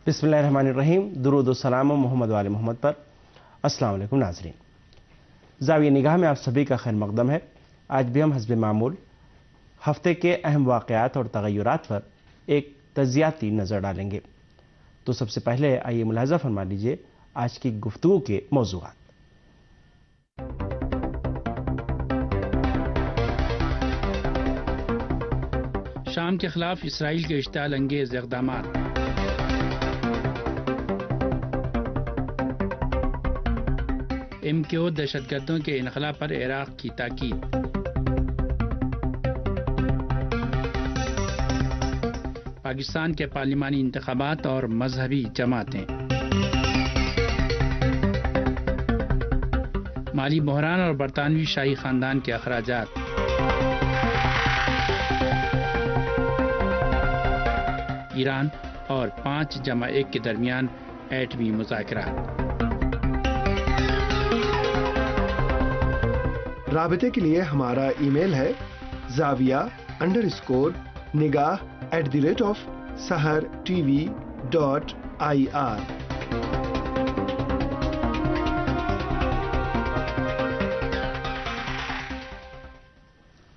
بسم اللہ الرحمن الرحیم. درود و سلام محمد وآل محمد پر. السلام علیکم ناظرین. زاویہ نگاہ میں آپ سبھی کا خیر مقدم ہے. آج بھی ہم حسب معمول ہفتے کے اہم واقعات اور تغیرات پر ایک تجزیاتی نظر ڈالیں گے. تو سب سے پہلے آئیے ملاحظہ فرما لیجیے آج کی گفتگو کے موضوعات. شام کے خلاف اسرائیل کے اشتعال انگیز اقدامات. MKO دہشت گردوں کے انخلا پر عراق کی تاکید. پاکستان کے پارلیمانی انتخابات اور مذہبی جماعتیں. مالی بحران اور برطانوی شاہی خاندان کے اخراجات. ایران اور 5+1 کے درمیان ایٹمی مذاکرات. رابطے کے لیے ہمارا ای میل ہے zavia_nigah@sahartv.ir.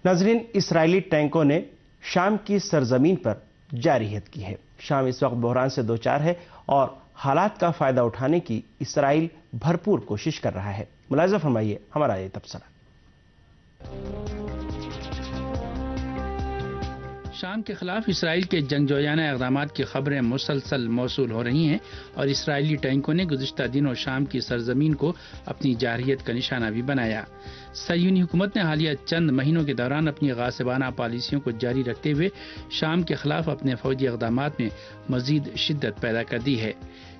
ناظرین، اسرائیلی ٹینکوں نے شام کی سرزمین پر جارحیت کی ہے. شام اس وقت بحران سے دوچار ہے اور حالات کا فائدہ اٹھانے کی اسرائیل بھرپور کوشش کر رہا ہے. ملاحظہ فرمائیے ہمارا یہ تبصرہ. شام کے خلاف اسرائیل کے جنگجویانہ اقدامات کی خبریں مسلسل موصول ہو رہی ہیں اور اسرائیلی ٹینکوں نے گزشتہ دنوں شام کی سرزمین کو اپنی جارحیت کا نشانہ بھی بنایا. صہیونی حکومت نے حالیہ چند مہینوں کے دوران اپنی غاصبانہ پالیسیوں کو جاری رکھتے ہوئے شام کے خلاف اپنے فوجی اقدامات میں مزید شدت پیدا کر دی ہے.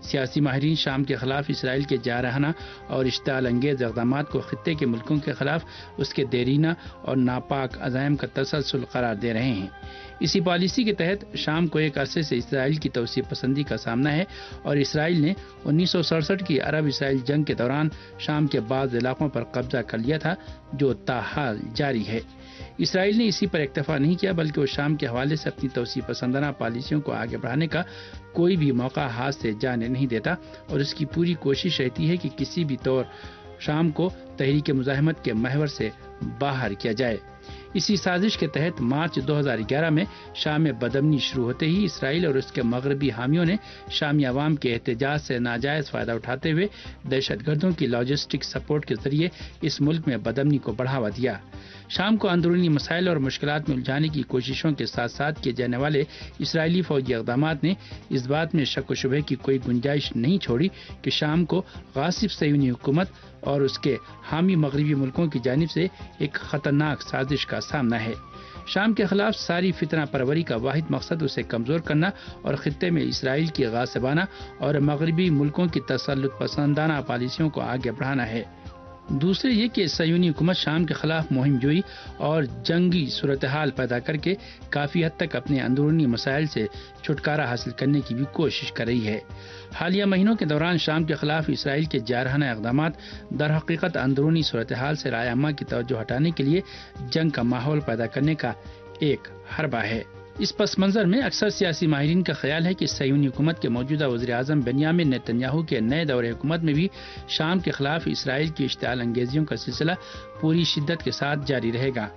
سیاسی ماہرین شام کے خلاف اسرائیل کے جارحانہ اور اشتعال انگیز اقدامات کو خطے کے ملکوں کے خلاف اس کے دیرینہ اور ناپاک عزائم کا تسلسل قرار دے رہے ہیں. اسی پالیسی کے تحت شام کو ایک عرصے سے اسرائیل کی توسیع پسندی کا سامنا ہے اور اسرائیل نے 1967 کی عرب اسرائیل جنگ کے دوران شام کے بعض علاقوں پر قبضہ کر لیا تھا جو تاحال جاری ہے. اسرائیل نے اسی پر اکتفا نہیں کیا بلکہ وہ شام کے حوالے سے اپنی توسیع پسندانہ پالیسیوں کو آگے بڑھانے کا کوئی بھی موقع ہاتھ سے جانے نہیں دیتا اور اس کی پوری کوشش رہتی ہے کہ کسی بھی طور شام کو تحریک مزاحمت کے محور سے باہر کیا جائے. اسی سازش کے تحت مارچ 2011 میں شام میں بدامنی شروع ہوتے ہی اسرائیل اور اس کے مغربی حامیوں نے شامی عوام کے احتجاج سے ناجائز فائدہ اٹھاتے ہوئے دہشت گردوں کی لاجسٹک سپورٹ کے ذریعے اس ملک میں بدامنی کو بڑھاوا دیا. شام کو اندرونی مسائل اور مشکلات میں الجھانے کی کوششوں کے ساتھ ساتھ کیے جانے والے اسرائیلی فوجی اقدامات نے اس بات میں شک و شبہ کی کوئی گنجائش نہیں چھوڑی کہ شام کو غاصب صہیونی حکومت اور اس کے حامی مغربی ملکوں کی جانب سے ایک خطرناک سازش کا سامنا ہے. شام کے خلاف ساری فتنہ پروری کا واحد مقصد اسے کمزور کرنا اور خطے میں اسرائیل کی غاصبانہ اور مغربی ملکوں کی تسلط پسندانہ پالیسیوں کو آگے بڑھانا ہے. دوسرے یہ کہ صہیونی حکومت شام کے خلاف مہم جوئی اور جنگی صورتحال پیدا کر کے کافی حد تک اپنے اندرونی مسائل سے چھٹکارا حاصل کرنے کی بھی کوشش کر رہی ہے. حالیہ مہینوں کے دوران شام کے خلاف اسرائیل کے جارحانہ اقدامات در حقیقت اندرونی صورتحال سے رائے عامہ کی توجہ ہٹانے کے لیے جنگ کا ماحول پیدا کرنے کا ایک حربہ ہے. اس پس منظر میں اکثر سیاسی ماہرین کا خیال ہے کہ صہیونی حکومت کے موجودہ وزیر اعظم بنیامین نیتنیاہو کے نئے دور حکومت میں بھی شام کے خلاف اسرائیل کی اشتعال انگیزیوں کا سلسلہ پوری شدت کے ساتھ جاری رہے گا.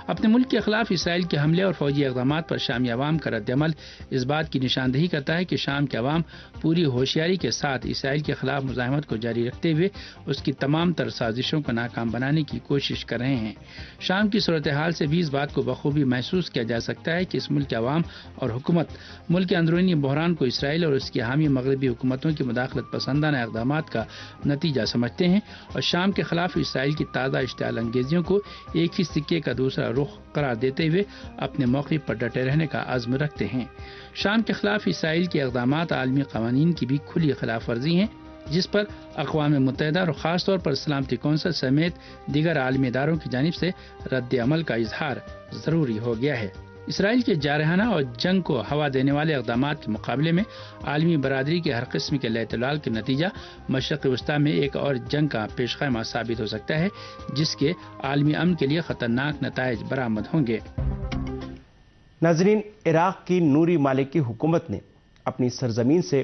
اپنے ملک کے خلاف اسرائیل کے حملے اور فوجی اقدامات پر شامی عوام کا رد عمل اس بات کی نشاندہی کرتا ہے کہ شام کے عوام پوری ہوشیاری کے ساتھ اسرائیل کے خلاف مزاحمت کو جاری رکھتے ہوئے اس کی تمام تر سازشوں کو ناکام بنانے کی کوشش کر رہے ہیں. شام کی صورتحال سے بھی اس بات کو بخوبی محسوس کیا جا سکتا ہے کہ اس ملک کے عوام اور حکومت ملک کے اندرونی بحران کو اسرائیل اور اس کی حامی مغربی حکومتوں کی مداخلت پسندانہ اقدامات کا نتیجہ سمجھتے ہیں اور شام کے خلاف اسرائیل کی تازہ اشتعال انگیزیوں کو ایک ہی سکے کا دوسرا رخ قرار دیتے ہوئے اپنے موقع پر ڈٹے رہنے کا عزم رکھتے ہیں. شام کے خلاف اسرائیل کے اقدامات عالمی قوانین کی بھی کھلی خلاف ورزی ہیں جس پر اقوام متحدہ اور خاص طور پر سلامتی کونسل سمیت دیگر عالمی اداروں کی جانب سے رد عمل کا اظہار ضروری ہو گیا ہے. اسرائیل کے جارحانہ اور جنگ کو ہوا دینے والے اقدامات کے مقابلے میں عالمی برادری کے ہر قسم کے اعتدال کے نتیجہ مشرق وسطی میں ایک اور جنگ کا پیش خیمہ ثابت ہو سکتا ہے جس کے عالمی امن کے لیے خطرناک نتائج برآمد ہوں گے. ناظرین، عراق کی نوری مالک کی حکومت نے اپنی سرزمین سے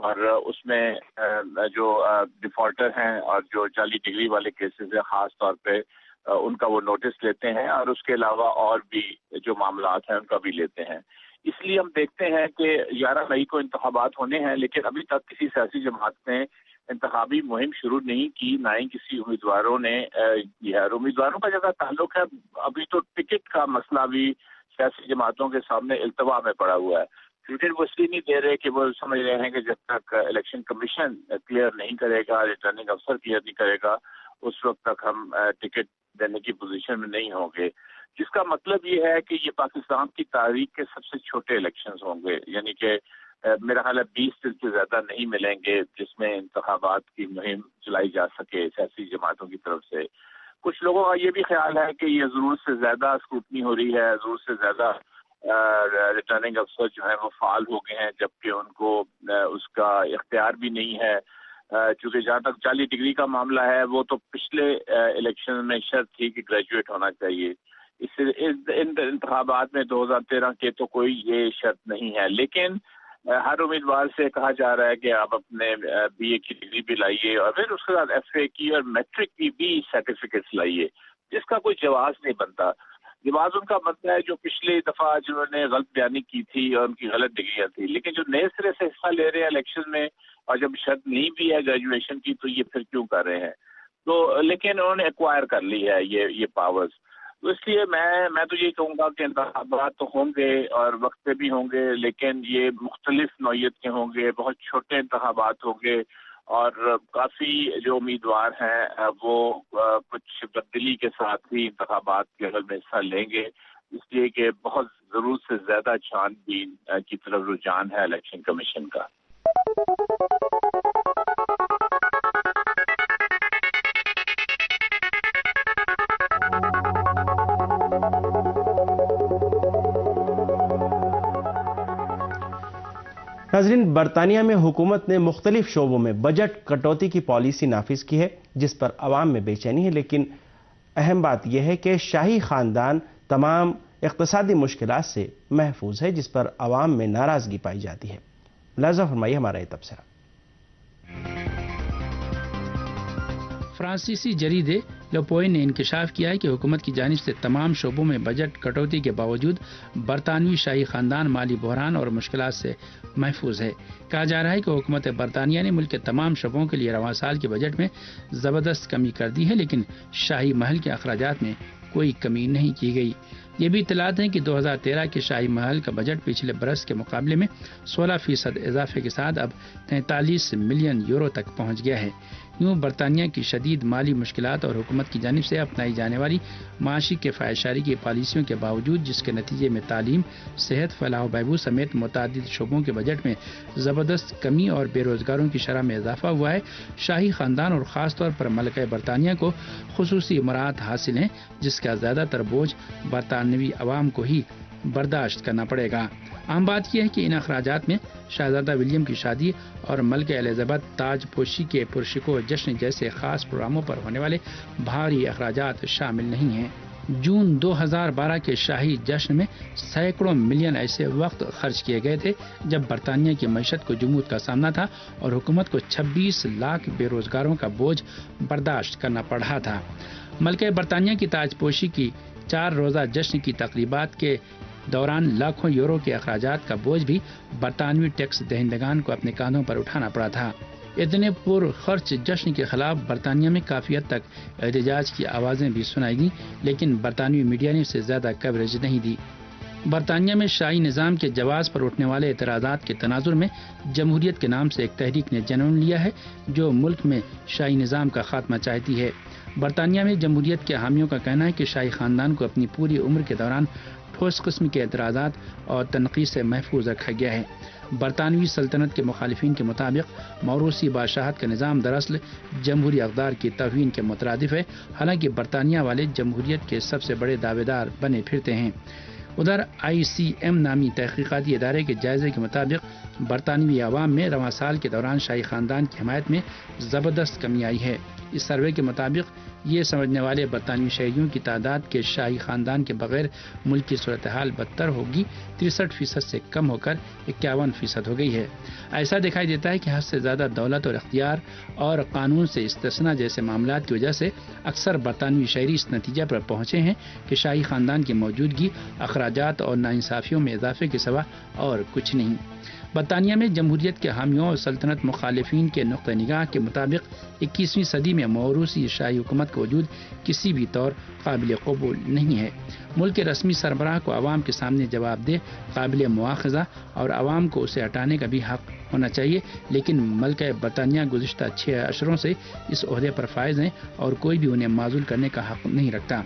اور اس میں جو ڈیفالٹر ہیں اور جو 40 ڈگری والے کیسز ہیں خاص طور پہ ان کا وہ نوٹس لیتے ہیں، اور اس کے علاوہ اور بھی جو معاملات ہیں ان کا بھی لیتے ہیں۔ اس لیے ہم دیکھتے ہیں کہ 11 مئی کو انتخابات ہونے ہیں، لیکن ابھی تک کسی سیاسی جماعت نے انتخابی مہم شروع نہیں کی، نہ ہی کسی امیدواروں نے امیدواروں کا جگہ تعلق ہے، ابھی تو ٹکٹ کا مسئلہ بھی سیاسی جماعتوں کے سامنے التوا میں پڑا ہوا ہے۔ ٹکٹ وہ اس لیے نہیں دے رہے کہ وہ سمجھ رہے ہیں کہ جب تک الیکشن کمیشن کلیئر نہیں کرے گا، ریٹرننگ افسر کلیئر نہیں کرے گا، اس وقت تک ہم ٹکٹ دینے کی پوزیشن میں نہیں ہوں گے، جس کا مطلب یہ ہے کہ یہ پاکستان کی تاریخ کے سب سے چھوٹے الیکشنز ہوں گے، یعنی کہ میرا خیال ہے 20 دن سے زیادہ نہیں ملیں گے جس میں انتخابات کی مہم چلائی جا سکے سیاسی جماعتوں کی طرف سے۔ کچھ لوگوں کا یہ بھی خیال ہے کہ یہ ضرورت سے زیادہ اسکروٹنی ہو رہی ہے، ضرورت سے زیادہ ریٹرننگ افسر جو ہیں وہ فعال ہو گئے ہیں، جبکہ ان کو اس کا اختیار بھی نہیں ہے، چونکہ جہاں تک 40 ڈگری کا معاملہ ہے وہ تو پچھلے الیکشن میں شرط تھی کہ گریجویٹ ہونا چاہیے، ان انتخابات میں 2013 کے تو کوئی یہ شرط نہیں ہے، لیکن ہر امیدوار سے کہا جا رہا ہے کہ آپ اپنے BA کی ڈگری بھی لائیے اور پھر اس کے بعد FA کی اور میٹرک کی بھی سرٹیفکیٹس لائیے، جس کا کوئی جواز نہیں بنتا۔ جواز ان کا بنتا ہے جو پچھلی دفعہ جنہوں نے غلط بیانی کی تھی اور ان کی غلط ڈگریاں تھیں، لیکن جو نئے سرے سے حصہ لے رہے ہیں الیکشن میں اور جب شرط نہیں بھی ہے گریجویشن کی تو یہ پھر کیوں کر رہے ہیں؟ تو لیکن انہوں نے ایکوائر کر لی ہے یہ پاورز، تو اس لیے میں تو یہ کہوں گا کہ انتخابات تو ہوں گے اور وقت پہ بھی ہوں گے، لیکن یہ مختلف نوعیت کے ہوں گے، بہت چھوٹے انتخابات ہوں گے، اور کافی جو امیدوار ہیں وہ کچھ تبدیلی کے ساتھ ہی انتخابات کے عمل میں حصہ لیں گے، اس لیے کہ بہت ضرورت سے زیادہ چھان بین کی طرف رجحان ہے الیکشن کمیشن کا۔ ناظرین، برطانیہ میں حکومت نے مختلف شعبوں میں بجٹ کٹوتی کی پالیسی نافذ کی ہے جس پر عوام میں بے چینی ہے، لیکن اہم بات یہ ہے کہ شاہی خاندان تمام اقتصادی مشکلات سے محفوظ ہے، جس پر عوام میں ناراضگی پائی جاتی ہے۔ ملاحظہ فرمائیے ہمارا یہ تبصرہ۔ فرانسیسی جریدے لوپوئے نے انکشاف کیا ہے کہ حکومت کی جانب سے تمام شعبوں میں بجٹ کٹوتی کے باوجود برطانوی شاہی خاندان مالی بحران اور مشکلات سے محفوظ ہے۔ کہا جا رہا ہے کہ حکومت برطانیہ نے ملک کے تمام شعبوں کے لیے رواں سال کے بجٹ میں زبردست کمی کر دی ہے، لیکن شاہی محل کے اخراجات میں کوئی کمی نہیں کی گئی۔ یہ بھی اطلاعات ہیں کہ 2013 کے شاہی محل کا بجٹ پچھلے برس کے مقابلے میں 16% اضافے کے ساتھ اب 43 ملین یورو تک پہنچ گیا ہے۔ یوں برطانیہ کی شدید مالی مشکلات اور حکومت کی جانب سے اپنائی جانے والی معاشی کفایتشاری کی پالیسیوں کے باوجود، جس کے نتیجے میں تعلیم، صحت، فلاح و بہبود سمیت متعدد شعبوں کے بجٹ میں زبردست کمی اور بے روزگاروں کی شرح میں اضافہ ہوا ہے، شاہی خاندان اور خاص طور پر ملکہ برطانیہ کو خصوصی مراعات حاصل ہیں، جس کا زیادہ تر بوجھ برطانوی عوام کو ہی برداشت کرنا پڑے گا۔ عام بات یہ ہے کہ ان اخراجات میں شہزادہ ولیم کی شادی اور ملکہ ایلزابتھ تاج پوشی کے پرشکوہ جشن جیسے خاص پروگراموں پر ہونے والے بھاری اخراجات شامل نہیں ہیں۔ جون 2012 کے شاہی جشن میں سینکڑوں ملین ایسے وقت خرچ کیے گئے تھے جب برطانیہ کی معیشت کو جمود کا سامنا تھا اور حکومت کو 26 لاکھ بے روزگاروں کا بوجھ برداشت کرنا پڑ رہا تھا۔ ملکہ برطانیہ کی تاج پوشی کی 4 روزہ جشن کی تقریبات کے دوران لاکھوں یورو کے اخراجات کا بوجھ بھی برطانوی ٹیکس دہندگان کو اپنے کاندھوں پر اٹھانا پڑا تھا۔ اتنے پر خرچ جشن کے خلاف برطانیہ میں کافی حد تک احتجاج کی آوازیں بھی سنائی دیں، لیکن برطانوی میڈیا نے اسے زیادہ کوریج نہیں دی۔ برطانیہ میں شاہی نظام کے جواز پر اٹھنے والے اعتراضات کے تناظر میں جمہوریت کے نام سے ایک تحریک نے جنم لیا ہے جو ملک میں شاہی نظام کا خاتمہ چاہتی ہے۔ برطانیہ میں جمہوریت کے حامیوں کا کہنا ہے کہ شاہی خاندان کو اپنی پوری عمر کے دوران ٹھوس قسم کے اعتراضات اور تنقید سے محفوظ رکھا گیا ہے۔ برطانوی سلطنت کے مخالفین کے مطابق موروثی بادشاہت کا نظام دراصل جمہوری اقدار کی توہین کے مترادف ہے، حالانکہ برطانیہ والے جمہوریت کے سب سے بڑے دعوے دار بنے پھرتے ہیں۔ ادھر ICM نامی تحقیقاتی ادارے کے جائزے کے مطابق برطانوی عوام میں رواں سال کے دوران شاہی خاندان کی حمایت میں زبردست کمی آئی ہے۔ اس سروے کے مطابق یہ سمجھنے والے برطانوی شہریوں کی تعداد کے شاہی خاندان کے بغیر ملک کی صورتحال بدتر ہوگی 63% سے کم ہو کر 51% ہو گئی ہے۔ ایسا دکھائی دیتا ہے کہ حد سے زیادہ دولت اور اختیار اور قانون سے استثناء جیسے معاملات کی وجہ سے اکثر برطانوی شہری اس نتیجے پر پہنچے ہیں کہ شاہی خاندان کی موجودگی اخراجات اور ناانصافیوں میں اضافے کے سوا اور کچھ نہیں۔ برطانیہ میں جمہوریت کے حامیوں اور سلطنت مخالفین کے نقطہ نگاہ کے مطابق 21ویں صدی میں موروثی شاہی حکومت کا وجود کسی بھی طور قابل قبول نہیں ہے۔ ملک کے رسمی سربراہ کو عوام کے سامنے جواب دہ، قابل مواخذہ اور عوام کو اسے ہٹانے کا بھی حق ہونا چاہیے، لیکن ملکہ برطانیہ گزشتہ 6 عشروں سے اس عہدے پر فائز ہیں اور کوئی بھی انہیں معزول کرنے کا حق نہیں رکھتا۔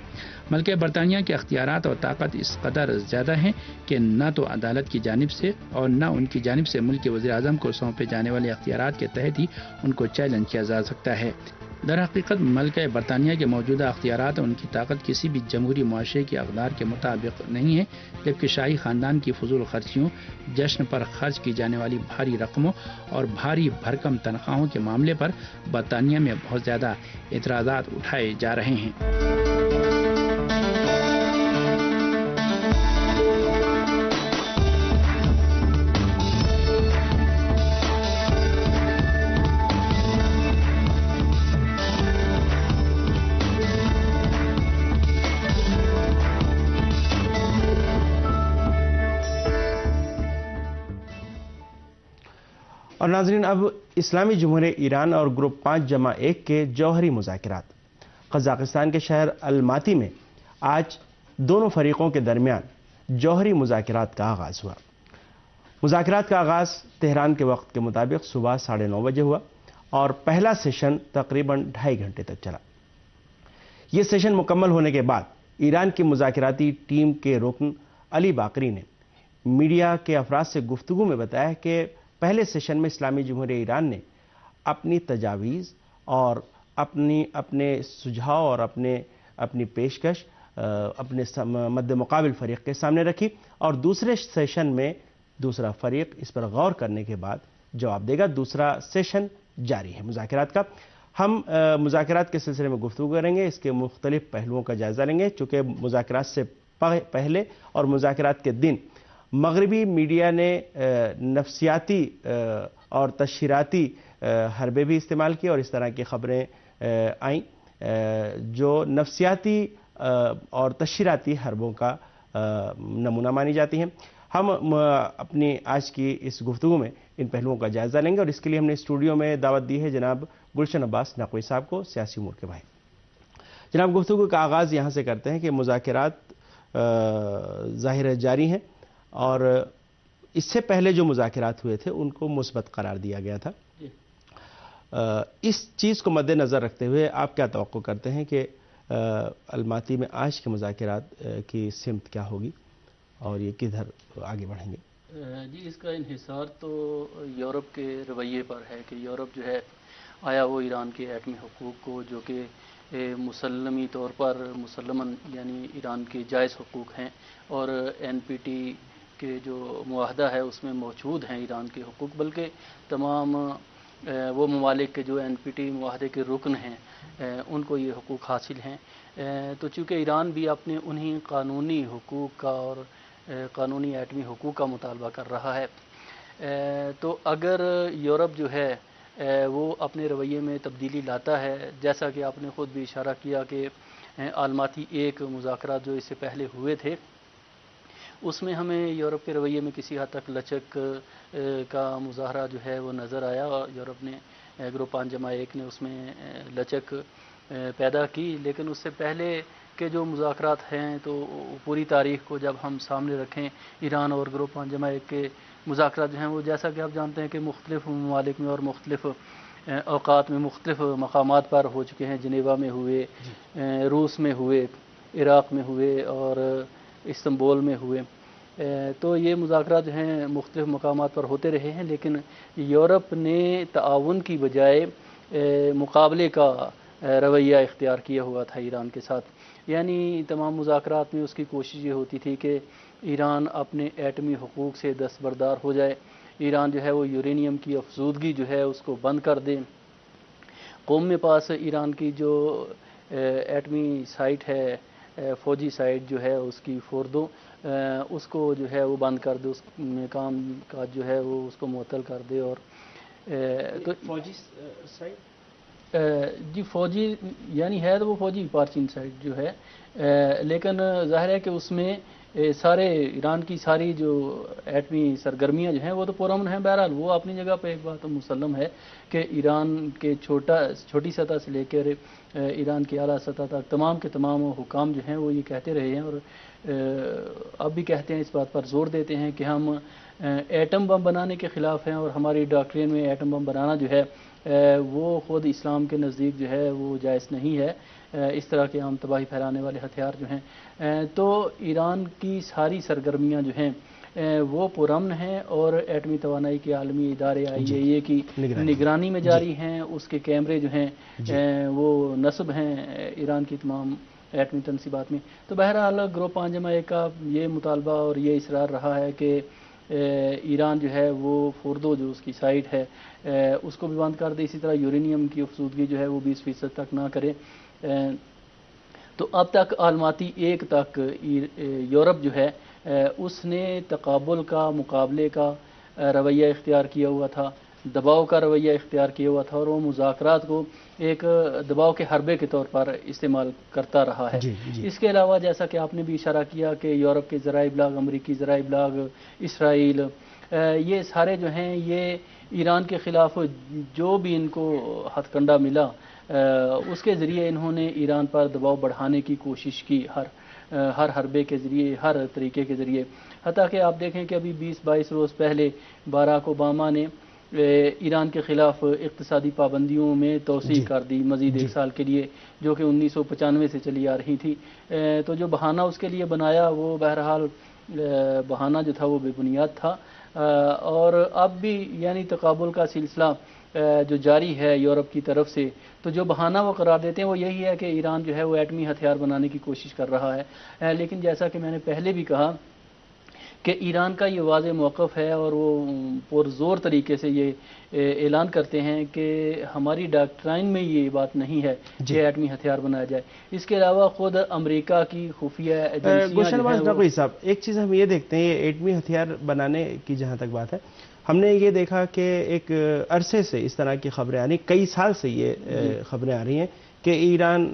ملکہ برطانیہ کے اختیارات اور طاقت اس قدر زیادہ ہیں کہ نہ تو عدالت کی جانب سے اور نہ ان کی جانب سے ملک کے وزیر اعظم کو سونپے جانے والے اختیارات کے تحت ہی ان کو چیلنج کیا جا سکتا ہے۔ در حقیقت ملکہ برطانیہ کے موجودہ اختیارات اور ان کی طاقت کسی بھی جمہوری معاشرے کی اقدار کے مطابق نہیں ہے، جبکہ شاہی خاندان کی فضول خرچیوں، جشن پر خرچ کی جانے والی بھاری رقموں اور بھاری بھرکم تنخواہوں کے معاملے پر برطانیہ میں بہت زیادہ اعتراضات اٹھائے جا رہے ہیں۔ اور ناظرین، اب اسلامی جمہوریہ ایران اور گروپ 5+1 کے جوہری مذاکرات۔ قزاقستان کے شہر الماتی میں آج دونوں فریقوں کے درمیان جوہری مذاکرات کا آغاز ہوا۔ مذاکرات کا آغاز تہران کے وقت کے مطابق صبح 9:30 بجے ہوا اور پہلا سیشن تقریباً 2.5 گھنٹے تک چلا۔ یہ سیشن مکمل ہونے کے بعد ایران کی مذاکراتی ٹیم کے رکن علی باقری نے میڈیا کے افراد سے گفتگو میں بتایا کہ پہلے سیشن میں اسلامی جمہوریہ ایران نے اپنی تجاویز اور اپنے سجھاؤ اور اپنی پیشکش اپنے مد مقابل فریق کے سامنے رکھی، اور دوسرے سیشن میں دوسرا فریق اس پر غور کرنے کے بعد جواب دے گا۔ دوسرا سیشن جاری ہے مذاکرات کا۔ ہم مذاکرات کے سلسلے میں گفتگو کریں گے، اس کے مختلف پہلوؤں کا جائزہ لیں گے، چونکہ مذاکرات سے پہلے اور مذاکرات کے دن مغربی میڈیا نے نفسیاتی اور تشہیراتی حربے بھی استعمال کیے اور اس طرح کی خبریں آئیں جو نفسیاتی اور تشہیراتی حربوں کا نمونہ مانی جاتی ہیں۔ ہم اپنی آج کی اس گفتگو میں ان پہلوؤں کا جائزہ لیں گے، اور اس کے لیے ہم نے اسٹوڈیو میں دعوت دی ہے جناب گلشن عباس نقوی صاحب کو، سیاسی امور کے بھائی۔ جناب، گفتگو کا آغاز یہاں سے کرتے ہیں کہ مذاکرات ظاہر ہے جاری ہیں، اور اس سے پہلے جو مذاکرات ہوئے تھے ان کو مثبت قرار دیا گیا تھا۔ اس چیز کو مد نظر رکھتے ہوئے آپ کیا توقع کرتے ہیں کہ الماتی میں آج کے مذاکرات کی سمت کیا ہوگی اور یہ کدھر آگے بڑھیں گے؟ جی، اس کا انحصار تو یورپ کے رویے پر ہے کہ یورپ جو ہے آیا وہ ایران کے ایٹمی حقوق کو، جو کہ مسلمی طور پر مسلماً یعنی ایران کے جائز حقوق ہیں، اور NPT کے جو معاہدہ ہے اس میں موجود ہیں ایران کے حقوق، بلکہ تمام وہ ممالک کے جو NPT معاہدے کے رکن ہیں ان کو یہ حقوق حاصل ہیں۔ تو چونکہ ایران بھی اپنے انہی قانونی حقوق کا اور قانونی ایٹمی حقوق کا مطالبہ کر رہا ہے، تو اگر یورپ جو ہے وہ اپنے رویے میں تبدیلی لاتا ہے، جیسا کہ آپ نے خود بھی اشارہ کیا کہ الماتی 1 مذاکرات جو اس سے پہلے ہوئے تھے اس میں ہمیں یورپ کے رویے میں کسی حد تک لچک کا مظاہرہ جو ہے وہ نظر آیا، اور یورپ نے گروپ 5+1 نے اس میں لچک پیدا کی۔ لیکن اس سے پہلے کے جو مذاکرات ہیں تو پوری تاریخ کو جب ہم سامنے رکھیں، ایران اور گروپ 5+1 کے مذاکرات جو ہیں وہ جیسا کہ آپ جانتے ہیں کہ مختلف ممالک میں اور مختلف اوقات میں مختلف مقامات پر ہو چکے ہیں۔ جنیوا میں ہوئے، روس میں ہوئے، عراق میں ہوئے اور استنبول میں ہوئے۔ تو یہ مذاکرات جو ہیں مختلف مقامات پر ہوتے رہے ہیں، لیکن یورپ نے تعاون کی بجائے مقابلے کا رویہ اختیار کیا ہوا تھا ایران کے ساتھ۔ یعنی تمام مذاکرات میں اس کی کوشش یہ ہوتی تھی کہ ایران اپنے ایٹمی حقوق سے دستبردار ہو جائے، ایران جو ہے وہ یورینیم کی افزودگی جو ہے اس کو بند کر دے، قوم میں پاس ایران کی جو ایٹمی سائٹ ہے، فوجی سائٹ جو ہے اس کی فوردو، اس کو جو ہے وہ بند کر دے، اس میں کام کاج جو ہے وہ اس کو معطل کر دے۔ اور فوجی سائٹ جی فوجی یعنی ہے تو وہ فوجی پارچین سائٹ جو ہے، لیکن ظاہر ہے کہ اس میں سارے ایران کی ساری جو ایٹمی سرگرمیاں جو ہیں وہ تو پرامن ہیں۔ بہرحال وہ اپنی جگہ پہ ایک بات مسلم ہے کہ ایران کے چھوٹی سطح سے لے کر ایران کی اعلیٰ سطح تک تمام کے تمام حکام جو ہیں وہ یہ کہتے رہے ہیں، اور اب بھی کہتے ہیں، اس بات پر زور دیتے ہیں کہ ہم ایٹم بم بنانے کے خلاف ہیں، اور ہماری ڈاکٹرین میں ایٹم بم بنانا جو ہے وہ خود اسلام کے نزدیک جو ہے وہ جائز نہیں ہے، اس طرح کے عام تباہی پھیلانے والے ہتھیار جو ہیں۔ تو ایران کی ساری سرگرمیاں جو ہیں وہ پرامن ہیں، اور ایٹمی توانائی کے عالمی ادارے IAEA کی نگرانی میں جاری ہیں، اس کے کیمرے جو ہیں وہ نصب ہیں ایران کی تمام ایٹمی تنصیبات میں۔ تو بہرحال گروپ 5/1 کا یہ مطالبہ اور یہ اصرار رہا ہے کہ ایران جو ہے وہ فوردو جو اس کی سائٹ ہے اس کو بھی بند کر دے، اسی طرح یورینیم کی افزودگی جو ہے وہ 20% تک نہ کرے۔ تو اب تک عالماتی 1 تک یورپ جو ہے اس نے تقابل کا، مقابلے کا رویہ اختیار کیا ہوا تھا، دباؤ کا رویہ اختیار کیا ہوا تھا، اور وہ مذاکرات کو ایک دباؤ کے حربے کے طور پر استعمال کرتا رہا ہے۔ اس کے علاوہ جیسا کہ آپ نے بھی اشارہ کیا کہ یورپ کے ذرائع ابلاغ، امریکی ذرائع ابلاغ، اسرائیل، یہ سارے جو ہیں یہ ایران کے خلاف جو بھی ان کو ہتھ کنڈا ملا اس کے ذریعے انہوں نے ایران پر دباؤ بڑھانے کی کوشش کی، ہر حربے کے ذریعے، ہر طریقے کے ذریعے۔ حتیٰ کہ آپ دیکھیں کہ ابھی 20-22 روز پہلے باراک اوباما نے ایران کے خلاف اقتصادی پابندیوں میں توسیع کر دی مزید 1 سال کے لیے، جو کہ 1995 سے چلی آ رہی تھی۔ تو جو بہانہ اس کے لیے بنایا وہ بہرحال بہانہ جو تھا وہ بے بنیاد تھا، اور اب بھی یعنی تقابل کا سلسلہ جو جاری ہے یورپ کی طرف سے، تو جو بہانہ وہ قرار دیتے ہیں وہ یہی ہے کہ ایران جو ہے وہ ایٹمی ہتھیار بنانے کی کوشش کر رہا ہے، لیکن جیسا کہ میں نے پہلے بھی کہا کہ ایران کا یہ واضح موقف ہے، اور وہ پرزور طریقے سے یہ اعلان کرتے ہیں کہ ہماری ڈاکٹرائن میں یہ بات نہیں ہے کہ ایٹمی ہتھیار بنایا جائے۔ اس کے علاوہ خود امریکہ کی خفیہ ایجنسیاں صاحب ایک چیز ہم یہ دیکھتے ہیں، یہ ایٹمی ہتھیار بنانے کی جہاں تک بات ہے، ہم نے یہ دیکھا کہ ایک عرصے سے اس طرح کی خبریں آ رہی، کئی سال سے یہ خبریں آ رہی ہیں کہ ایران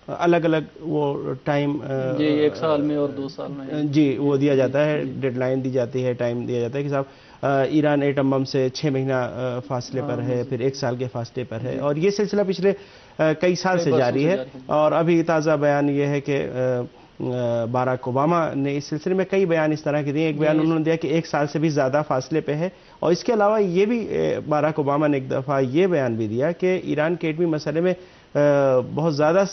الگ الگ وہ ٹائم 1 سال میں اور 2 سال میں جی وہ دیا جاتا ہے، ڈیڈ لائن دی جاتی ہے، ٹائم دیا جاتا ہے کہ صاحب ایران ایٹم بم سے 6 مہینہ فاصلے پر ہے، پھر 1 سال کے فاصلے پر ہے، اور یہ سلسلہ پچھلے کئی سال سے جاری ہے۔ اور ابھی تازہ بیان یہ ہے کہ باراک اوباما نے اس سلسلے میں کئی بیان اس طرح کے دیے، ایک بیان انہوں نے دیا کہ 1 سال سے بھی زیادہ فاصلے پہ ہے، اور اس کے علاوہ یہ بھی باراک اوباما نے ایک دفعہ یہ بیان بھی دیا کہ ایران کے ایٹمی مسئلے میں بہت زیادہ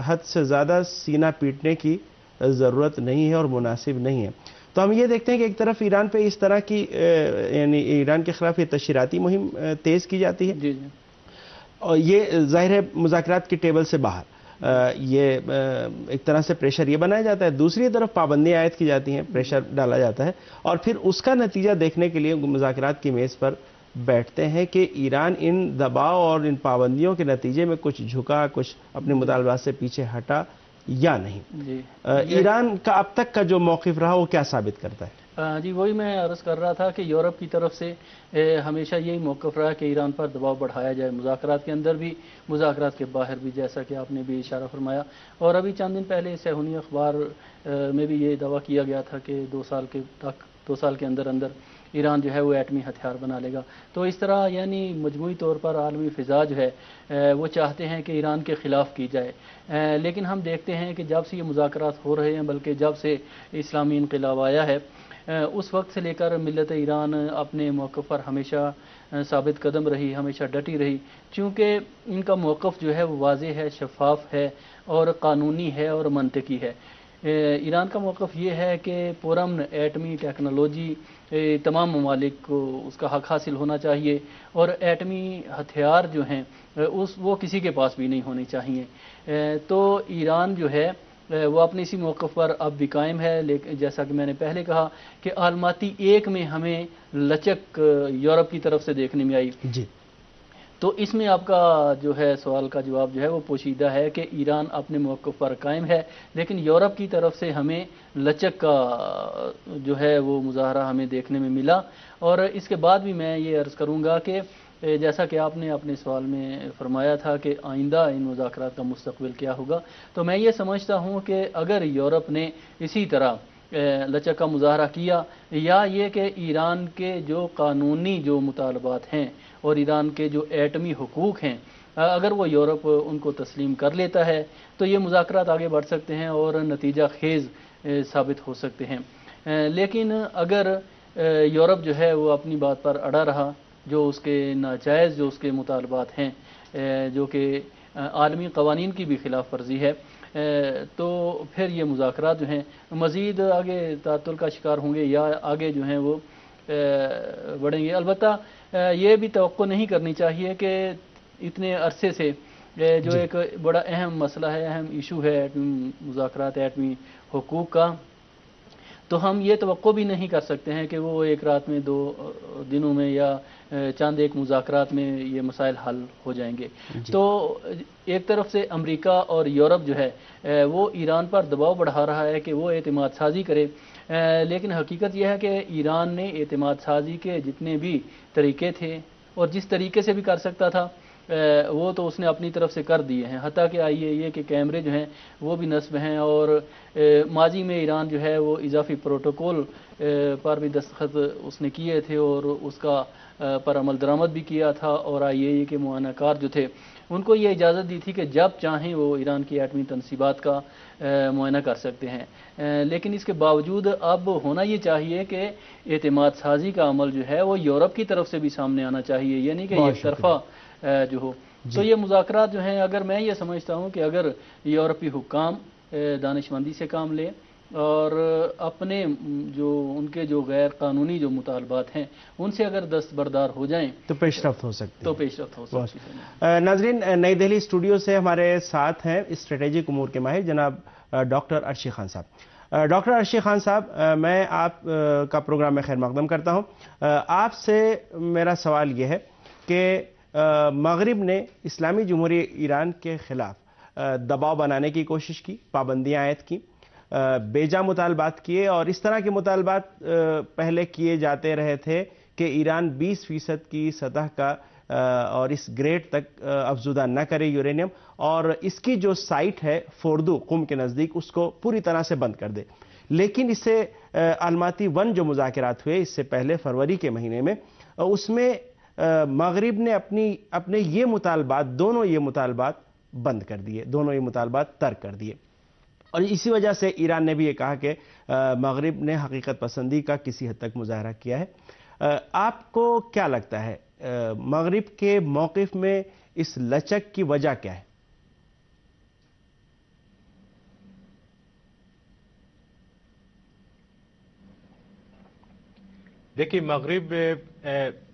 حد سے زیادہ سینہ پیٹنے کی ضرورت نہیں ہے اور مناسب نہیں ہے۔ تو ہم یہ دیکھتے ہیں کہ ایک طرف ایران پہ اس طرح کی یعنی ایران کے خلاف یہ تشہیراتی مہم تیز کی جاتی ہے، اور یہ ظاہر ہے مذاکرات کی ٹیبل سے باہر یہ ایک طرح سے پریشر یہ بنایا جاتا ہے، دوسری طرف پابندیاں عائد کی جاتی ہیں، پریشر ڈالا جاتا ہے، اور پھر اس کا نتیجہ دیکھنے کے لیے مذاکرات کی میز پر بیٹھتے ہیں کہ ایران ان دباؤ اور ان پابندیوں کے نتیجے میں کچھ جھکا، کچھ اپنے مطالبات سے پیچھے ہٹا یا نہیں۔ ایران کا اب تک کا جو موقف رہا وہ کیا ثابت کرتا ہے؟ جی وہی میں عرض کر رہا تھا کہ یورپ کی طرف سے ہمیشہ یہی موقف رہا کہ ایران پر دباؤ بڑھایا جائے، مذاکرات کے اندر بھی، مذاکرات کے باہر بھی، جیسا کہ آپ نے بھی اشارہ فرمایا۔ اور ابھی چند دن پہلے صہیونی اخبار میں بھی یہ دعویٰ کیا گیا تھا کہ 2 سال کے اندر ایران جو ہے وہ ایٹمی ہتھیار بنا لے گا۔ تو اس طرح یعنی مجموعی طور پر عالمی فضا جو ہے وہ چاہتے ہیں کہ ایران کے خلاف کی جائے، لیکن ہم دیکھتے ہیں کہ جب سے یہ مذاکرات ہو رہے ہیں، بلکہ جب سے اسلامی انقلاب آیا ہے اس وقت سے لے کر ملت ایران اپنے موقف پر ہمیشہ ثابت قدم رہی، ہمیشہ ڈٹی رہی، چونکہ ان کا موقف جو ہے وہ واضح ہے، شفاف ہے اور قانونی ہے اور منطقی ہے۔ ایران کا موقف یہ ہے کہ پرامن ایٹمی ٹیکنالوجی تمام ممالک کو اس کا حق حاصل ہونا چاہیے، اور ایٹمی ہتھیار جو ہیں وہ کسی کے پاس بھی نہیں ہونے چاہیے۔ تو ایران جو ہے وہ اپنے اسی موقف پر اب بھی قائم ہے، لیکن جیسا کہ میں نے پہلے کہا کہ عالماتی ایک میں ہمیں لچک یورپ کی طرف سے دیکھنے میں آئی. جی تو اس میں آپ کا جو ہے سوال کا جواب جو ہے وہ پوشیدہ ہے کہ ایران اپنے موقف پر قائم ہے، لیکن یورپ کی طرف سے ہمیں لچک کا جو ہے وہ مظاہرہ ہمیں دیکھنے میں ملا. اور اس کے بعد بھی میں یہ عرض کروں گا کہ جیسا کہ آپ نے اپنے سوال میں فرمایا تھا کہ آئندہ ان مذاکرات کا مستقبل کیا ہوگا، تو میں یہ سمجھتا ہوں کہ اگر یورپ نے اسی طرح لچک کا مظاہرہ کیا، یا یہ کہ ایران کے جو قانونی جو مطالبات ہیں اور ایران کے جو ایٹمی حقوق ہیں، اگر وہ یورپ ان کو تسلیم کر لیتا ہے تو یہ مذاکرات آگے بڑھ سکتے ہیں اور نتیجہ خیز ثابت ہو سکتے ہیں. لیکن اگر یورپ جو ہے وہ اپنی بات پر اڑا رہا، جو اس کے ناجائز جو اس کے مطالبات ہیں، جو کہ عالمی قوانین کی بھی خلاف ورزی ہے، تو پھر یہ مذاکرات جو ہیں مزید آگے تعطل کا شکار ہوں گے یا آگے جو ہیں وہ بڑھیں گے. البتہ یہ بھی توقع نہیں کرنی چاہیے کہ اتنے عرصے سے جو ایک بڑا اہم مسئلہ ہے، اہم ایشو ہے مذاکرات ایٹمی حقوق کا، تو ہم یہ توقع بھی نہیں کر سکتے ہیں کہ وہ ایک رات میں 2 دنوں میں یا چند ایک مذاکرات میں یہ مسائل حل ہو جائیں گے. تو ایک طرف سے امریکہ اور یورپ جو ہے وہ ایران پر دباؤ بڑھا رہا ہے کہ وہ اعتماد سازی کرے، لیکن حقیقت یہ ہے کہ ایران نے اعتماد سازی کے جتنے بھی طریقے تھے اور جس طریقے سے بھی کر سکتا تھا وہ تو اس نے اپنی طرف سے کر دیے ہیں. حتیٰ کہ یہ کہ کیمرے جو ہیں وہ بھی نصب ہیں، اور ماضی میں ایران جو ہے وہ اضافی پروٹوکول پر بھی دستخط اس نے کیے تھے اور اس کا پر عمل درآمد بھی کیا تھا، اور IAEA کے معائنہ کار جو تھے ان کو یہ اجازت دی تھی کہ جب چاہیں وہ ایران کی ایٹمی تنصیبات کا معائنہ کر سکتے ہیں. لیکن اس کے باوجود اب ہونا یہ چاہیے کہ اعتماد سازی کا عمل جو ہے وہ یورپ کی طرف سے بھی سامنے آنا چاہیے، یعنی کہ ایک طرفہ جو ہو. تو یہ مذاکرات جو ہیں، اگر میں یہ سمجھتا ہوں کہ اگر یورپی حکام دانش مندی سے کام لیں اور اپنے جو ان کے جو غیر قانونی جو مطالبات ہیں ان سے اگر دستبردار ہو جائیں تو پیش رفت ہو سکتی ہے. تو پیش رفت ہو سکتی ہے. ناظرین، نئی دہلی اسٹوڈیو سے ہمارے ساتھ ہیں اسٹریٹجک امور کے ماہر جناب ڈاکٹر ارشی خان صاحب. ڈاکٹر ارشی خان صاحب، میں آپ کا پروگرام میں خیر مقدم کرتا ہوں. آپ سے میرا سوال یہ ہے کہ مغرب نے اسلامی جمہوریہ ایران کے خلاف دباؤ بنانے کی کوشش کی، پابندیاں عائد کی، بیجا مطالبات کیے، اور اس طرح کے مطالبات پہلے کیے جاتے رہے تھے کہ ایران 20% کی سطح کا اور اس گریڈ تک افزودہ نہ کرے یورینیم، اور اس کی جو سائٹ ہے فوردو قم کے نزدیک اس کو پوری طرح سے بند کر دے. لیکن اس سے الماتی 1 جو مذاکرات ہوئے اس سے پہلے فروری کے مہینے میں، اس میں مغرب نے اپنے یہ مطالبات، دونوں یہ مطالبات بند کر دیے، دونوں یہ مطالبات ترک کر دیے. اور اسی وجہ سے ایران نے بھی یہ کہا کہ مغرب نے حقیقت پسندی کا کسی حد تک مظاہرہ کیا ہے. آپ کو کیا لگتا ہے مغرب کے موقف میں اس لچک کی وجہ کیا ہے؟ دیکھیے، مغرب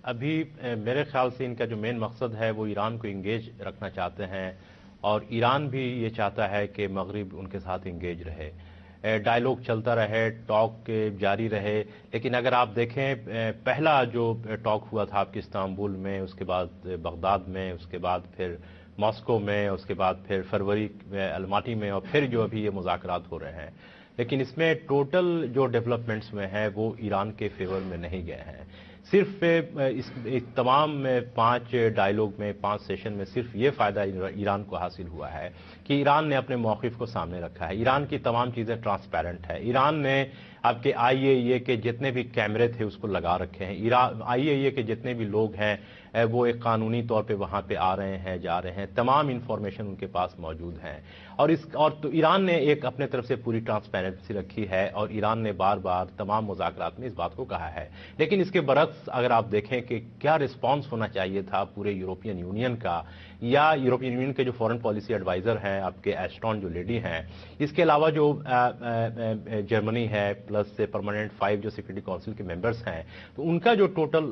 ابھی میرے خیال سے ان کا جو مین مقصد ہے وہ ایران کو انگیج رکھنا چاہتے ہیں، اور ایران بھی یہ چاہتا ہے کہ مغرب ان کے ساتھ انگیج رہے، ڈائیلاگ چلتا رہے، ٹاک جاری رہے. لیکن اگر آپ دیکھیں، پہلا جو ٹاک ہوا تھا آپ کے استنبول میں، اس کے بعد بغداد میں، اس کے بعد پھر ماسکو میں، اس کے بعد پھر فروری الماٹی میں، اور پھر جو ابھی یہ مذاکرات ہو رہے ہیں، لیکن اس میں ٹوٹل جو ڈیولپمنٹس میں ہیں وہ ایران کے فیور میں نہیں گئے ہیں. صرف اس تمام 5 ڈائیلاگ میں، 5 سیشن میں صرف یہ فائدہ ایران کو حاصل ہوا ہے کہ ایران نے اپنے موقف کو سامنے رکھا ہے. ایران کی تمام چیزیں ٹرانسپیرنٹ ہے. ایران نے آپ کے IAEA کے جتنے بھی کیمرے تھے اس کو لگا رکھے ہیں. IAEA کے جتنے بھی لوگ ہیں وہ ایک قانونی طور پہ وہاں پہ آ رہے ہیں، جا رہے ہیں، تمام انفارمیشن ان کے پاس موجود ہیں. اور تو ایران نے ایک اپنے طرف سے پوری ٹرانسپیرنسی رکھی ہے، اور ایران نے بار بار تمام مذاکرات میں اس بات کو کہا ہے. لیکن اس کے برعکس اگر آپ دیکھیں کہ کیا رسپانس ہونا چاہیے تھا پورے یورپین یونین کا، یا یورپین یونین کے جو فورن پالیسی ایڈوائزر ہیں آپ کے ایسٹون جو لیڈی ہیں، اس کے علاوہ جو جرمنی ہے پلس پرماننٹ 5 جو سیکورٹی کونسل کے ممبرز ہیں، تو ان کا جو ٹوٹل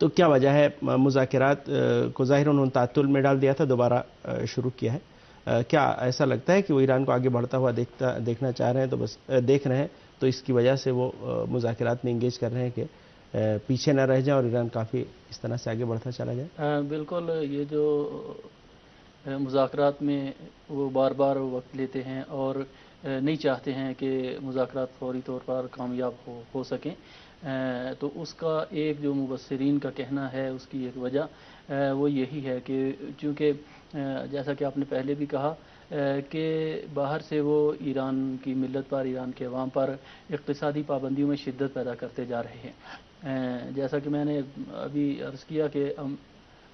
تو کیا وجہ ہے مذاکرات کو ظاہر انہوں نے تعطل میں ڈال دیا تھا، دوبارہ شروع کیا ہے، کیا ایسا لگتا ہے کہ وہ ایران کو آگے بڑھتا ہوا دیکھنا چاہ رہے ہیں، تو بس دیکھ رہے ہیں تو اس کی وجہ سے وہ مذاکرات میں انگیج کر رہے ہیں کہ پیچھے نہ رہ جائیں اور ایران کافی اس طرح سے آگے بڑھتا چلا جائے؟ بالکل، یہ جو مذاکرات میں وہ بار بار وقت لیتے ہیں اور نہیں چاہتے ہیں کہ مذاکرات فوری طور پر کامیاب ہو سکیں، تو اس کا ایک جو مبصرین کا کہنا ہے، اس کی ایک وجہ وہ یہی ہے کہ چونکہ جیسا کہ آپ نے پہلے بھی کہا کہ باہر سے وہ ایران کی ملت پر، ایران کے عوام پر اقتصادی پابندیوں میں شدت پیدا کرتے جا رہے ہیں۔ جیسا کہ میں نے ابھی عرض کیا کہ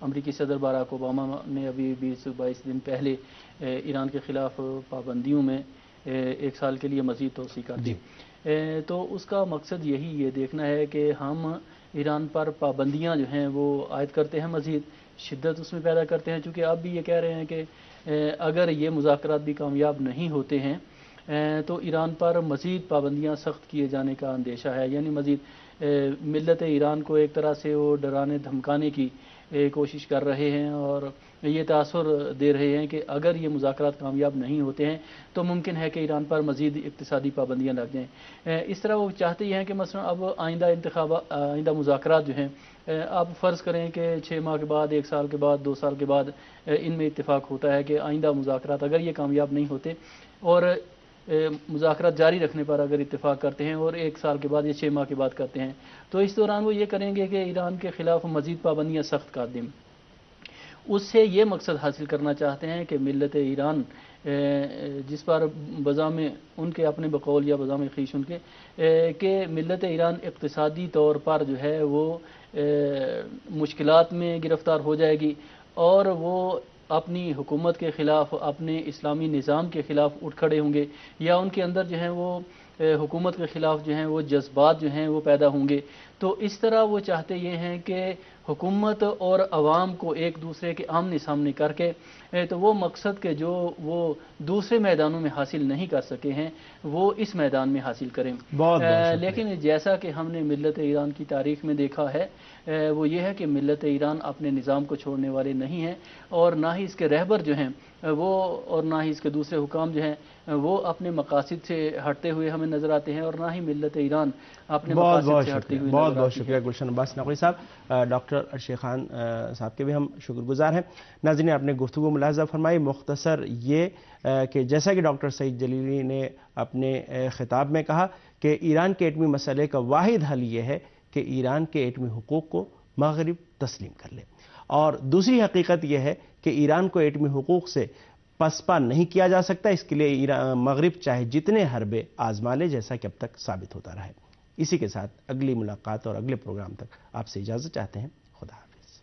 امریکی صدر باراک اوباما نے ابھی 20-22 دن پہلے ایران کے خلاف پابندیوں میں 1 سال کے لیے مزید توسیع کر دی، تو اس کا مقصد یہی یہ دیکھنا ہے کہ ہم ایران پر پابندیاں جو ہیں وہ عائد کرتے ہیں، مزید شدت اس میں پیدا کرتے ہیں، چونکہ اب بھی یہ کہہ رہے ہیں کہ اگر یہ مذاکرات بھی کامیاب نہیں ہوتے ہیں تو ایران پر مزید پابندیاں سخت کیے جانے کا اندیشہ ہے، یعنی مزید ملت ایران کو ایک طرح سے وہ ڈرانے دھمکانے کی کوشش کر رہے ہیں اور یہ تاثر دے رہے ہیں کہ اگر یہ مذاکرات کامیاب نہیں ہوتے ہیں تو ممکن ہے کہ ایران پر مزید اقتصادی پابندیاں لگ جائیں۔ اس طرح وہ چاہتے ہیں کہ مثلا اب آئندہ مذاکرات جو ہیں، آپ فرض کریں کہ 6 ماہ کے بعد، 1 سال کے بعد، 2 سال کے بعد ان میں اتفاق ہوتا ہے کہ آئندہ مذاکرات اگر یہ کامیاب نہیں ہوتے اور مذاکرات جاری رکھنے پر اگر اتفاق کرتے ہیں اور 1 سال کے بعد یا 6 ماہ کے بعد کرتے ہیں، تو اس دوران وہ یہ کریں گے کہ ایران کے خلاف مزید پابندیاں سخت کر دیں۔ اس سے یہ مقصد حاصل کرنا چاہتے ہیں کہ ملت ایران جس پر بذام ان کے اپنے بقول یا بذام خویش ان کے کہ ملت ایران اقتصادی طور پر جو ہے وہ مشکلات میں گرفتار ہو جائے گی اور وہ اپنی حکومت کے خلاف، اپنے اسلامی نظام کے خلاف اٹھ کھڑے ہوں گے، یا ان کے اندر جو ہیں وہ حکومت کے خلاف جو ہیں وہ جذبات جو ہیں وہ پیدا ہوں گے۔ تو اس طرح وہ چاہتے یہ ہیں کہ حکومت اور عوام کو ایک دوسرے کے آمنے سامنے کر کے تو وہ مقصد کے جو وہ دوسرے میدانوں میں حاصل نہیں کر سکے ہیں وہ اس میدان میں حاصل کریں۔ لیکن جیسا کہ ہم نے ملت ایران کی تاریخ میں دیکھا ہے، وہ یہ ہے کہ ملت ایران اپنے نظام کو چھوڑنے والے نہیں ہیں، اور نہ ہی اس کے رہبر جو ہیں وہ، اور نہ ہی اس کے دوسرے حکام جو ہیں وہ اپنے مقاصد سے ہٹتے ہوئے ہمیں نظر آتے ہیں، اور نہ ہی ملت ایران اپنے مقاصد سے ہٹتے ہوئے نظر آتے ہیں۔ بہت شکریہ گلشن عباس نقوی صاحب۔ ڈاکٹر ارشد خان صاحب کے بھی ہم شکر گزار ہیں۔ ناظرین، آپ نے گفتگو ملاحظہ فرمائی، مختصر یہ کہ جیسا کہ ڈاکٹر سعید جلیلی نے اپنے خطاب میں کہا کہ ایران کے ایٹمی مسئلے کا واحد حل یہ ہے کہ ایران کے ایٹمی حقوق کو مغرب تسلیم کر لے، اور دوسری حقیقت یہ ہے کہ ایران کو ایٹمی حقوق سے پسپا نہیں کیا جا سکتا، اس کے لیے مغرب چاہے جتنے حربے آزما لے، جیسا کہ اب تک ثابت ہوتا رہا ہے۔ اسی کے ساتھ اگلی ملاقات اور اگلے پروگرام تک آپ سے اجازت چاہتے ہیں۔ خدا حافظ۔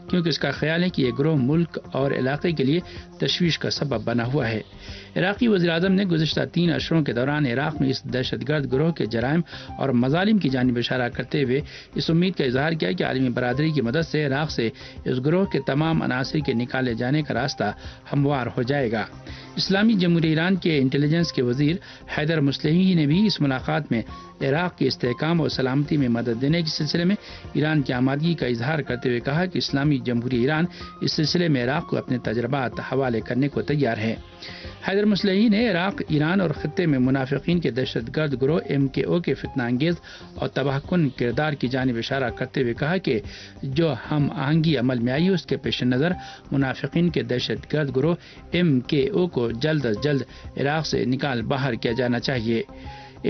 کیونکہ اس کا خیال ہے کہ یہ گروہ ملک اور علاقے کے لیے تشویش کا سبب بنا ہوا ہے۔ عراقی وزیراعظم نے گزشتہ 3 اشروں کے دوران عراق میں اس دہشت گرد گروہ کے جرائم اور مظالم کی جانب اشارہ کرتے ہوئے اس امید کا اظہار کیا کہ عالمی برادری کی مدد سے عراق سے اس گروہ کے تمام عناصر کے نکالے جانے کا راستہ ہموار ہو جائے گا۔ اسلامی جمہوریہ ایران کے انٹیلیجنس کے وزیر حیدر مسلحی نے بھی اس ملاقات میں عراق کے استحکام اور سلامتی میں مدد دینے کے سلسلے میں ایران کی آمادگی کا اظہار کرتے ہوئے کہا کہ اسلامی جمہوریہ ایران اس سلسلے میں عراق کو اپنے تجربات حوالے کرنے کو تیار ہے۔ حیدر مسلحی نے عراق، ایران اور خطے میں منافقین کے دہشت گرد گروہ MKO کے فتنہ انگیز اور تباہ کن کردار کی جانب اشارہ کرتے ہوئے کہا کہ جو ہم آہنگی عمل میں آئی اس کے پیش نظر منافقین کے دہشت گرد گروہ MKO کو جلد از جلد عراق سے نکال باہر کیا جانا چاہیے۔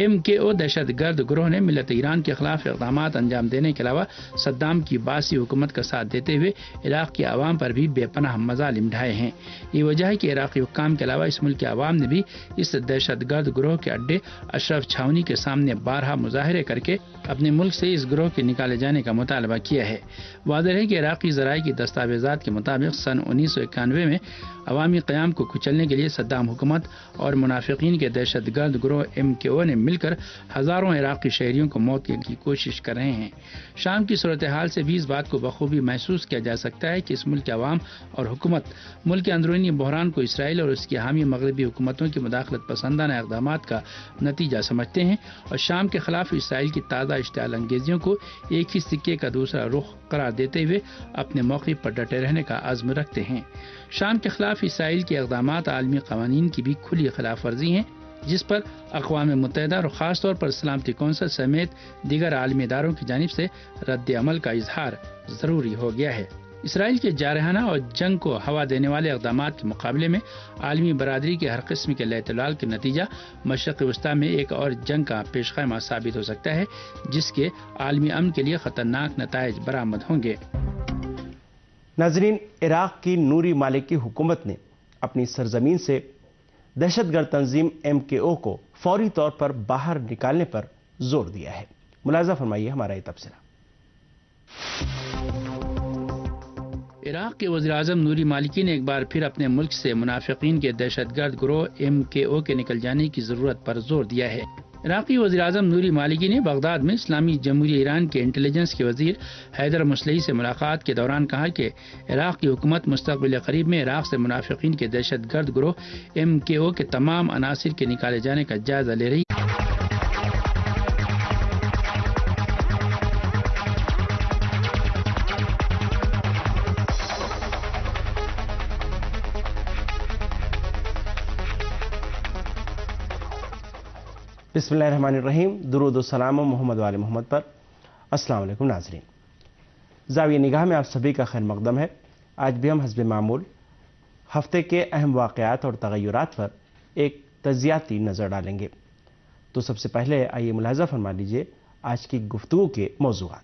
MKO دہشت گرد گروہ نے ملت ایران کے خلاف اقدامات انجام دینے کے علاوہ صدام کی باسی حکومت کا ساتھ دیتے ہوئے عراق کے عوام پر بھی بے پناہ مظالم ڈھائے ہیں۔ یہ وجہ ہے کہ عراقی حکام کے علاوہ اس ملک کے عوام نے بھی اس دہشت گرد گروہ کے اڈے اشرف چھاونی کے سامنے بارہا مظاہرے کر کے اپنے ملک سے اس گروہ کے نکالے جانے کا مطالبہ کیا ہے۔ واضح ہے کہ عراقی ذرائع کی دستاویزات کے مطابق سن 1991 میں عوامی قیام کو کچلنے کے لیے صدام حکومت اور منافقین کے دہشت گرد گروہ MKO نے مل کر ہزاروں عراقی شہریوں کو موت کی کوشش کر رہے ہیں۔ شام کی صورتحال سے بھی اس بات کو بخوبی محسوس کیا جا سکتا ہے کہ اس ملک کے عوام اور حکومت ملک کے اندرونی بحران کو اسرائیل اور اس کی حامی مغربی حکومتوں کی مداخلت پسندانہ اقدامات کا نتیجہ سمجھتے ہیں اور شام کے خلاف اسرائیل کی تازہ اشتعال انگیزیوں کو ایک ہی سکے کا دوسرا رخ قرار دیتے ہوئے اپنے موقف پر ڈٹے رہنے کا عزم رکھتے ہیں۔ شام کے خلاف اسرائیل کے اقدامات عالمی قوانین کی بھی کھلی خلاف ورزی ہیں، جس پر اقوام متحدہ اور خاص طور پر سلامتی کونسل سمیت دیگر عالمی اداروں کی جانب سے رد عمل کا اظہار ضروری ہو گیا ہے۔ اسرائیل کے جارحانہ اور جنگ کو ہوا دینے والے اقدامات کے مقابلے میں عالمی برادری کے ہر قسم کے اعتدال کے نتیجہ مشرق وسطی میں ایک اور جنگ کا پیش خیمہ ثابت ہو سکتا ہے، جس کے عالمی امن کے لیے خطرناک نتائج برآمد ہوں گے۔ ناظرین، عراق کی نوری مالکی حکومت نے اپنی سرزمین سے دہشت گرد تنظیم MKO کو فوری طور پر باہر نکالنے پر زور دیا ہے۔ ملاحظہ فرمائیے ہمارا یہ تبصرہ۔ عراق کے وزیراعظم نوری مالکی نے ایک بار پھر اپنے ملک سے منافقین کے دہشت گرد گروہ MKO کے نکل جانے کی ضرورت پر زور دیا ہے۔ عراقی وزیراعظم نوری مالکی نے بغداد میں اسلامی جمہوریہ ایران کے انٹیلیجنس کے وزیر حیدر مسلحی سے ملاقات کے دوران کہا کہ عراق کی حکومت مستقبل قریب میں عراق سے منافقین کے دہشت گرد گروہ MKO کے تمام عناصر کے نکالے جانے کا جائزہ لے رہی ہے۔ بسم اللہ الرحمن الرحیم، درود و سلام محمد وآل محمد پر۔ السلام علیکم ناظرین، زاویہ نگاہ میں آپ سبھی کا خیر مقدم ہے۔ آج بھی ہم حسب معمول ہفتے کے اہم واقعات اور تغیرات پر ایک تجزیاتی نظر ڈالیں گے۔ تو سب سے پہلے آئیے ملاحظہ فرما لیجیے آج کی گفتگو کے موضوعات۔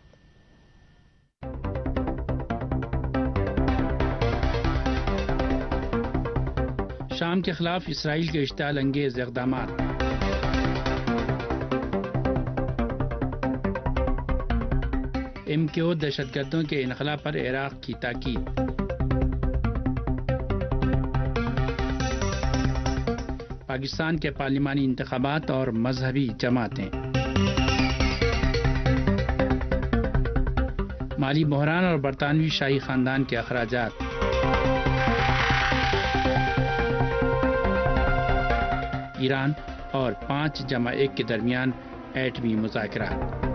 شام کے خلاف اسرائیل کے اشتعال انگیز اقدامات، MKO دہشت گردوں کے انخلا پر عراق کی تاکید، پاکستان کے پارلیمانی انتخابات اور مذہبی جماعتیں، مالی بحران اور برطانوی شاہی خاندان کے اخراجات، ایران اور 5+1 کے درمیان ایٹمی مذاکرات۔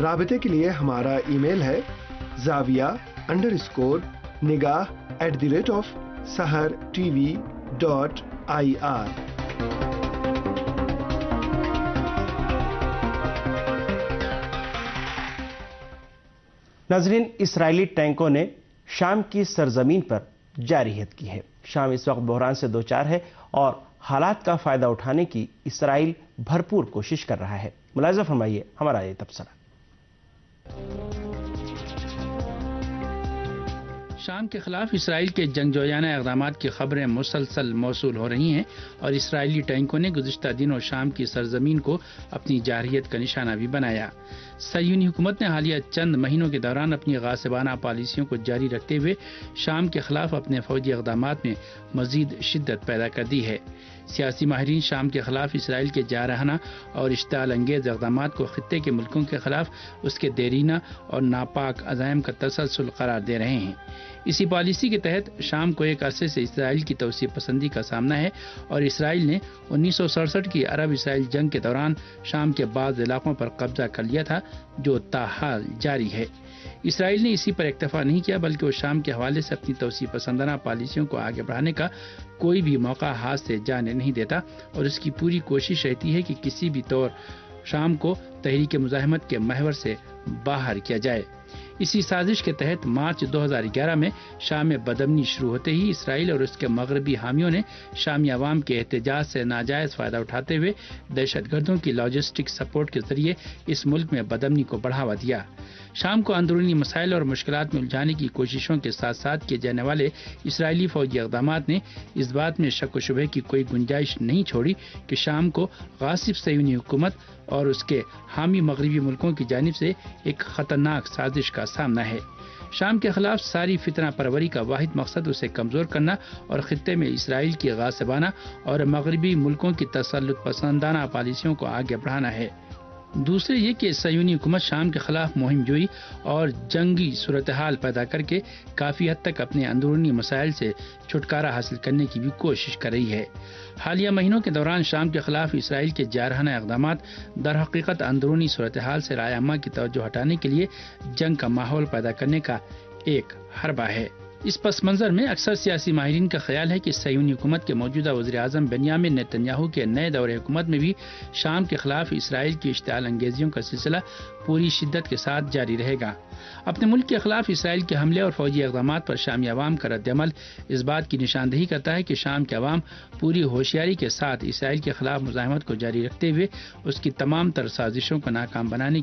رابطے کے لیے ہمارا ای میل ہے zavia_nigah@sahartv.ir۔ ناظرین، اسرائیلی ٹینکوں نے شام کی سرزمین پر جارحیت کی ہے۔ شام اس وقت بحران سے دوچار ہے اور حالات کا فائدہ اٹھانے کی اسرائیل بھرپور کوشش کر رہا ہے۔ ملاحظہ فرمائیے ہمارا یہ تبصرہ۔ شام کے خلاف اسرائیل کے جنگجویانہ اقدامات کی خبریں مسلسل موصول ہو رہی ہیں اور اسرائیلی ٹینکوں نے گزشتہ دنوں شام کی سرزمین کو اپنی جارحیت کا نشانہ بھی بنایا۔ صہیونی حکومت نے حالیہ چند مہینوں کے دوران اپنی غاصبانہ پالیسیوں کو جاری رکھتے ہوئے شام کے خلاف اپنے فوجی اقدامات میں مزید شدت پیدا کر دی ہے۔ سیاسی ماہرین شام کے خلاف اسرائیل کے جارحانہ اور اشتعال انگیز اقدامات کو خطے کے ملکوں کے خلاف اس کے دیرینہ اور ناپاک عزائم کا تسلسل قرار دے رہے ہیں۔ اسی پالیسی کے تحت شام کو ایک عرصے سے اسرائیل کی توسیع پسندی کا سامنا ہے اور اسرائیل نے 1967 کی عرب اسرائیل جنگ کے دوران شام کے بعض علاقوں پر قبضہ کر لیا تھا، جو تاحال جاری ہے۔ اسرائیل نے اسی پر اکتفا نہیں کیا بلکہ وہ شام کے حوالے سے اپنی توسیع پسندانہ پالیسیوں کو آگے بڑھانے کا کوئی بھی موقع ہاتھ سے جانے نہیں دیتا اور اس کی پوری کوشش رہتی ہے کہ کسی بھی طور شام کو تحریک مزاحمت کے محور سے باہر کیا جائے۔ اسی سازش کے تحت مارچ 2011 میں شام میں بدامنی شروع ہوتے ہی اسرائیل اور اس کے مغربی حامیوں نے شامی عوام کے احتجاج سے ناجائز فائدہ اٹھاتے ہوئے دہشت گردوں کی لاجسٹک سپورٹ کے ذریعے اس ملک میں بدامنی کو بڑھاوا دیا۔ شام کو اندرونی مسائل اور مشکلات میں الجھانے کی کوششوں کے ساتھ ساتھ کیے جانے والے اسرائیلی فوجی اقدامات نے اس بات میں شک و شبہ کی کوئی گنجائش نہیں چھوڑی کہ شام کو غاصب صہیونی حکومت اور اس کے حامی مغربی ملکوں کی جانب سے ایک خطرناک سازش کوشش کا سامنا ہے۔ شام کے خلاف ساری فتنہ پروری کا واحد مقصد اسے کمزور کرنا اور خطے میں اسرائیل کی غاصبانہ اور مغربی ملکوں کی تسلط پسندانہ پالیسیوں کو آگے بڑھانا ہے۔ دوسرے یہ کہ صہیونی حکومت شام کے خلاف مہم جوئی اور جنگی صورتحال پیدا کر کے کافی حد تک اپنے اندرونی مسائل سے چھٹکارا حاصل کرنے کی بھی کوشش کر رہی ہے۔ حالیہ مہینوں کے دوران شام کے خلاف اسرائیل کے جارحانہ اقدامات در حقیقت اندرونی صورتحال سے رائے عامہ کی توجہ ہٹانے کے لیے جنگ کا ماحول پیدا کرنے کا ایک حربہ ہے۔ اس پس منظر میں اکثر سیاسی ماہرین کا خیال ہے کہ صہیونی حکومت کے موجودہ وزیر اعظم بنیامین نیتن یاہو کے نئے دور حکومت میں بھی شام کے خلاف اسرائیل کی اشتعال انگیزیوں کا سلسلہ پوری شدت کے ساتھ جاری رہے گا۔ اپنے ملک کے خلاف اسرائیل کے حملے اور فوجی اقدامات پر شامی عوام کا رد عمل اس بات کی نشاندہی کرتا ہے کہ شام کے عوام پوری ہوشیاری کے ساتھ اسرائیل کے خلاف مزاحمت کو جاری رکھتے ہوئے اس کی تمام تر سازشوں کو ناکام بنانے